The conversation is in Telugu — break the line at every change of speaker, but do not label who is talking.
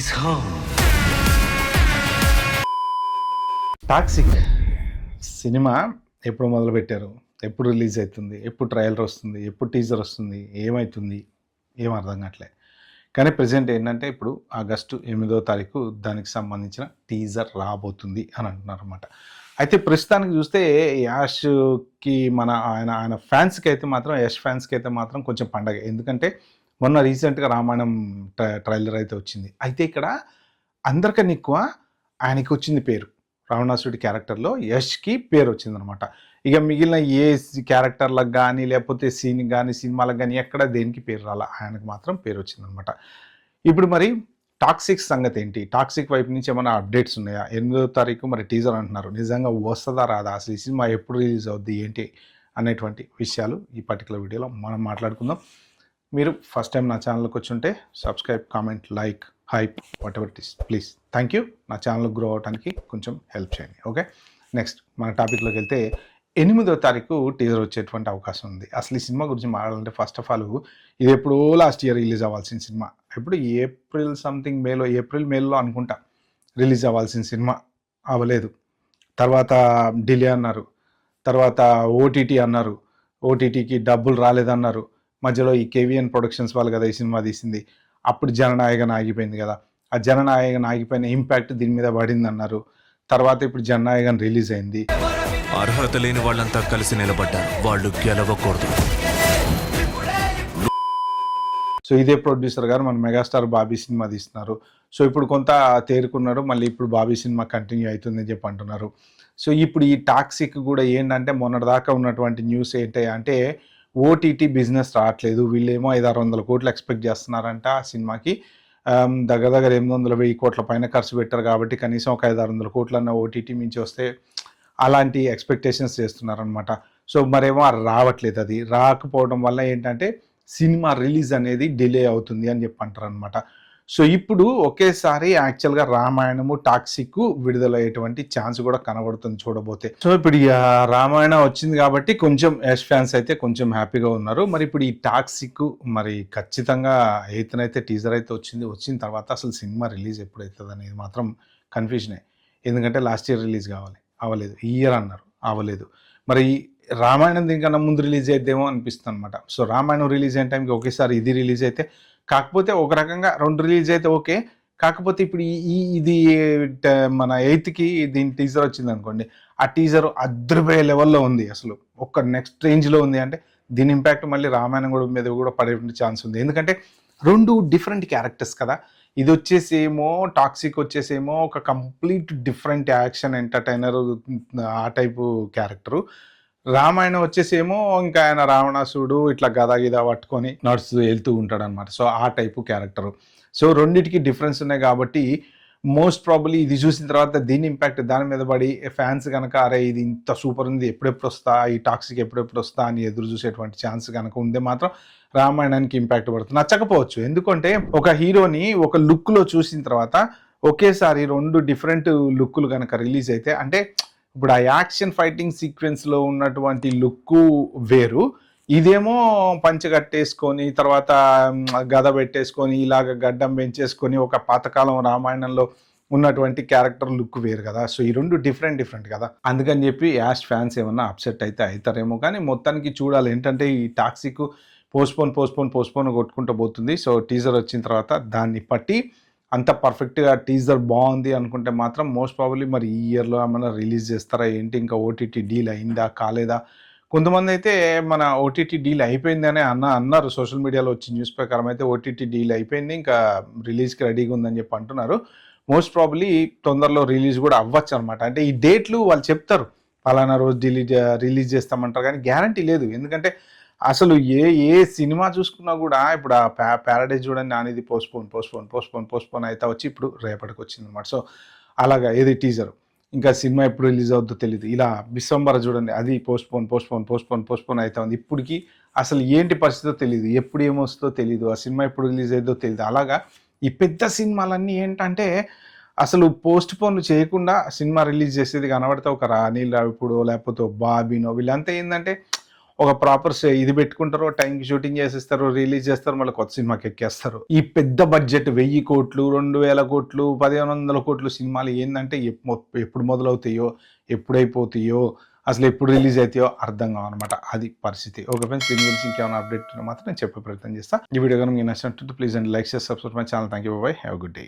is home.
టాక్సిక్ సినిమా ఎప్పుడు మొదలుపెట్టారు, ఎప్పుడు రిలీజ్ అవుతుంది, ఎప్పుడు ట్రailer వస్తుంది, ఎప్పుడు టీజర్ వస్తుంది, ఏమవుతుంది ఏం అర్థం కావట్లే. కానీ ప్రజెంట్ ఏంటంటే ఇప్పుడు ఆగస్టు 8వ తారీఖు దానికి సంబంధించిన టీజర్ రాబోతుంది అని అంటున్నారు అనమాట. అయితే ప్రస్తుతానికి చూస్తే యాష్కి ఆయన ఫ్యాన్స్కి అయితే మాత్రం, యష్ ఫ్యాన్స్కి అయితే మాత్రం కొంచెం పండగ. ఎందుకంటే మొన్న రీసెంట్గా రామాయణం ట్రైలర్ అయితే వచ్చింది. అయితే ఇక్కడ అందరికన్నా ఎక్కువ ఆయనకి వచ్చింది పేరు, రావణాసుడి క్యారెక్టర్లో యష్కి పేరు వచ్చిందనమాట. ఇక మిగిలిన ఏ క్యారెక్టర్లకు కానీ లేకపోతే సీన్కి కానీ సినిమాలకు కానీ ఎక్కడ దేనికి పేరు రాలా, ఆయనకు మాత్రం పేరు వచ్చిందనమాట. ఇప్పుడు మరి టాక్సిక్ సంగతి ఏంటి, టాక్సిక్ వైపు నుంచి ఏమైనా అప్డేట్స్ ఉన్నాయా? 8వ తారీఖు మరి టీజర్ అంటున్నారు, నిజంగా వస్తుందా రాదా, అసలు ఈ సినిమా ఎప్పుడు రిలీజ్ అవుద్ది ఏంటి అనేటువంటి విషయాలు ఈ పర్టికులర్ వీడియోలో మనం మాట్లాడుకుందాం. మీరు ఫస్ట్ టైం నా ఛానల్కి వచ్చి ఉంటే subscribe, comment, like, hype, what ever it is, please, thank you. నా ఛానల్ గ్రో అవడానికి కొంచెం హెల్ప్ చేయండి. ఓకే, నెక్స్ట్ మన టాపిక్లోకి వెళ్తే 8వ తారీఖు టీజర్ వచ్చేటువంటి అవకాశం ఉంది. అసలు ఈ సినిమా గురించి మాట్లాడాలంటే ఫస్ట్ ఆఫ్ ఆల్ ఇది ఎప్పుడో లాస్ట్ ఇయర్ రిలీజ్ అవ్వాల్సిన సినిమా, ఎప్పుడు ఏప్రిల్ మేలో అనుకుంటా రిలీజ్ అవ్వాల్సిన సినిమా అవ్వలేదు. తర్వాత డిలే అన్నారు, తర్వాత ఓటీటీ అన్నారు, ఓటీటీకి డబ్బులు రాలేదన్నారు. మధ్యలో ఈ కేవీఎన్ ప్రొడక్షన్స్ వాళ్ళు కదా ఈ సినిమా తీసింది, అప్పుడు జననాయకన్ ఆగిపోయింది కదా, ఆ జననాయకన్ ఆగిపోయిన ఇంపాక్ట్ దీని మీద పడింది అన్నారు. తర్వాత ఇప్పుడు జననాయకన్ రిలీజ్ అయింది.
అర్హత లేని వాళ్ళంతా కలిసి నిలబడ్డారు, వాళ్ళు గెలవకూడదు.
సో ఇదే ప్రొడ్యూసర్ గారు మన మెగాస్టార్ బాబీ సినిమా తీస్తున్నారు. సో ఇప్పుడు కొంత తేరుకున్నారు, మళ్ళీ ఇప్పుడు బాబీ సినిమా కంటిన్యూ అవుతుందని చెప్పి అంటున్నారు. సో ఇప్పుడు ఈ టాక్సిక్ కూడా ఏంటంటే మొన్నటిదాకా ఉన్నటువంటి న్యూస్ ఏంటి అంటే ఓటీటీ బిజినెస్ రావట్లేదు, వీళ్ళేమో 500-600 కోట్లు ఎక్స్పెక్ట్ చేస్తున్నారంట ఆ సినిమాకి. దగ్గర 800-1000 కోట్ల పైన ఖర్చు పెట్టారు కాబట్టి కనీసం ఒక 500-600 కోట్లన్న ఓటీటీ మించి వస్తే అలాంటి ఎక్స్పెక్టేషన్స్ చేస్తున్నారనమాట. సో మరేమో రావట్లేదు, అది రాకపోవడం వల్ల ఏంటంటే సినిమా రిలీజ్ అనేది డిలే అవుతుంది అని చెప్పి అంటారు అనమాట. సో ఇప్పుడు ఒకేసారి యాక్చువల్గా రామాయణము టాక్సిక్ విడుదలయ్యేటువంటి ఛాన్స్ కూడా కనబడుతుంది చూడబోతే. సో ఇప్పుడు రామాయణ వచ్చింది కాబట్టి కొంచెం యష్ ఫ్యాన్స్ అయితే కొంచెం హ్యాపీగా ఉన్నారు. మరి ఇప్పుడు ఈ టాక్సిక్ మరి ఖచ్చితంగా 8న అయితే టీజర్ అయితే వచ్చిన తర్వాత అసలు సినిమా రిలీజ్ ఎప్పుడు అవుతుంది అనేది మాత్రం కన్ఫ్యూజనే. ఎందుకంటే లాస్ట్ ఇయర్ రిలీజ్ అవ్వలేదు, ఈ ఇయర్ అన్నారు అవ్వలేదు. మరి రామాయణం దీనికన్నా ముందు రిలీజ్ అయిద్దేమో అనిపిస్తుంది అనమాట. సో రామాయణం రిలీజ్ అయిన టైంకి ఒకేసారి ఇది రిలీజ్ అయితే, కాకపోతే ఒక రకంగా 2 రిలీజ్ అయితే ఓకే. కాకపోతే ఇప్పుడు ఇది మన 8కి దీని టీజర్ వచ్చింది అనుకోండి, ఆ టీజర్ అద్భుతమైన లెవెల్లో ఉంది, అసలు ఒక నెక్స్ట్ రేంజ్లో ఉంది. అంటే దీని ఇంపాక్ట్ మళ్ళీ రామాయణం కూడా మీద కూడా పడే ఛాన్స్ ఉంది. ఎందుకంటే 2 డిఫరెంట్ క్యారెక్టర్స్ కదా. ఇది వచ్చేసేమో టాక్సిక్ వచ్చేసేమో ఒక కంప్లీట్ డిఫరెంట్ యాక్షన్ ఎంటర్టైనర్ ఆ టైపు క్యారెక్టరు. రామాయణం వచ్చేసేమో ఇంకా ఆయన రావణాసుడు ఇట్లా గద పట్టుకొని నడుస్తూ వెళ్తూ ఉంటాడు అనమాట. సో ఆ టైపు క్యారెక్టరు. సో రెండింటికి డిఫరెన్స్ ఉన్నాయి కాబట్టి మోస్ట్ ప్రాబబ్లీ ఇది చూసిన తర్వాత దీని ఇంపాక్ట్ దాని మీద పడి ఫ్యాన్స్ కనుక అరే ఇది ఇంత సూపర్ ఉంది, ఎప్పుడెప్పుడు వస్తా ఈ టాక్సిక్ ఎప్పుడెప్పుడు వస్తా అని ఎదురు చూసేటువంటి ఛాన్స్ కనుక ఉంటే మాత్రం రామాయణానికి ఇంపాక్ట్ పడుతుంది. నచ్చకపోవచ్చు, ఎందుకంటే ఒక హీరోని ఒక లుక్లో చూసిన తర్వాత ఒకేసారి 2 డిఫరెంట్ లుక్కులు కనుక రిలీజ్ అయితే, అంటే ఇప్పుడు ఆ యాక్షన్ ఫైటింగ్ సీక్వెన్స్లో ఉన్నటువంటి లుక్కు వేరు, ఇదేమో పంచె కట్టేసుకొని తర్వాత గద పెట్టేసుకొని ఇలాగ గడ్డం పెంచేసుకొని ఒక పాతకాలం రామాయణంలో ఉన్నటువంటి క్యారెక్టర్ లుక్ వేరు కదా. సో ఈ 2 డిఫరెంట్ కదా. అందుకని చెప్పి యాష్ ఫ్యాన్స్ ఏమన్నా అప్సెట్ అయితే అవుతారేమో. కానీ మొత్తానికి చూడాలి ఏంటంటే ఈ టాక్సిక్ పోస్ట్పోన్ కొట్టుకుంటూ పోతుంది. సో టీజర్ వచ్చిన తర్వాత దాన్ని బట్టి అంత పర్ఫెక్ట్గా టీజర్ బాగుంది అనుకుంటే మాత్రం మోస్ట్ ప్రాబబ్లీ మరి ఈ ఇయర్లో ఏమైనా రిలీజ్ చేస్తారా ఏంటి, ఇంకా ఓటీటీ డీల్ అయిందా కాలేదా. కొంతమంది అయితే మన ఓటీటీ డీల్ అయిపోయిందని అన్నారు సోషల్ మీడియాలో వచ్చి న్యూస్ ప్రకారం అయితే ఓటీటీ డీల్ అయిపోయింది, ఇంకా రిలీజ్కి రెడీగా ఉందని చెప్పి అంటున్నారు. మోస్ట్ ప్రాబబ్లీ తొందరలో రిలీజ్ కూడా అవ్వచ్చు అనమాట. అంటే ఈ డేట్లు వాళ్ళు చెప్తారు, పలానా రోజు రిలీజ్ చేస్తామంటారు, కానీ గ్యారంటీ లేదు. ఎందుకంటే అసలు ఏ సినిమా చూసుకున్నా కూడా ఇప్పుడు ఆ ప్యారడైజ్ చూడండి, అనేది పోస్ట్పోన్ అయితే వచ్చి ఇప్పుడు రేపటికి వచ్చింది అనమాట. సో అలాగా ఏది టీజర్ ఇంకా సినిమా ఎప్పుడు రిలీజ్ అవుద్దో తెలియదు. ఇలా డిసెంబర్ చూడండి, అది పోస్ట్పోన్ అవుతా ఉంది. ఇప్పటికి అసలు ఏంటి పరిస్థితో తెలియదు, ఎప్పుడు ఏమొస్తుందో తెలియదు, ఆ సినిమా ఎప్పుడు రిలీజ్ అయ్యేదో తెలియదు. అలాగా ఈ పెద్ద సినిమాలన్నీ ఏంటంటే అసలు పోస్ట్పోన్ చేయకుండా సినిమా రిలీజ్ చేసేది కనబడితే ఒక అనిల్ రావిపూడో లేకపోతే బాబీనో వీళ్ళంతా ఏంటంటే ఒక ప్రాపర్ ఇది పెట్టుకుంటారు, టైంకి షూటింగ్ చేసేస్తారు, రిలీజ్ చేస్తారు, మళ్ళీ కొత్త సినిమాకి ఎక్కేస్తారు. ఈ పెద్ద బడ్జెట్ 1000 కోట్లు 2000 కోట్లు 1500 కోట్లు సినిమాలు ఏంటంటే ఎప్పుడు మొదలవుతాయో, ఎప్పుడైపోతాయో, అసలు ఎప్పుడు రిలీజ్ అవుతాయో అర్థం కావన్నమాట. అది పరిస్థితి. ఓకే ఫ్రెండ్స్, దీని గురించి ఇంకేమైనా అప్డేట్ మాత్రం నేను చెప్పే ప్రయత్నం చేస్తాను. ఈ వీడియో కనుక మీకు నచ్చినట్టు ప్లీజ్ అండ్ లైక్ చేసి subscribe my channel. Thank you, by, have good day.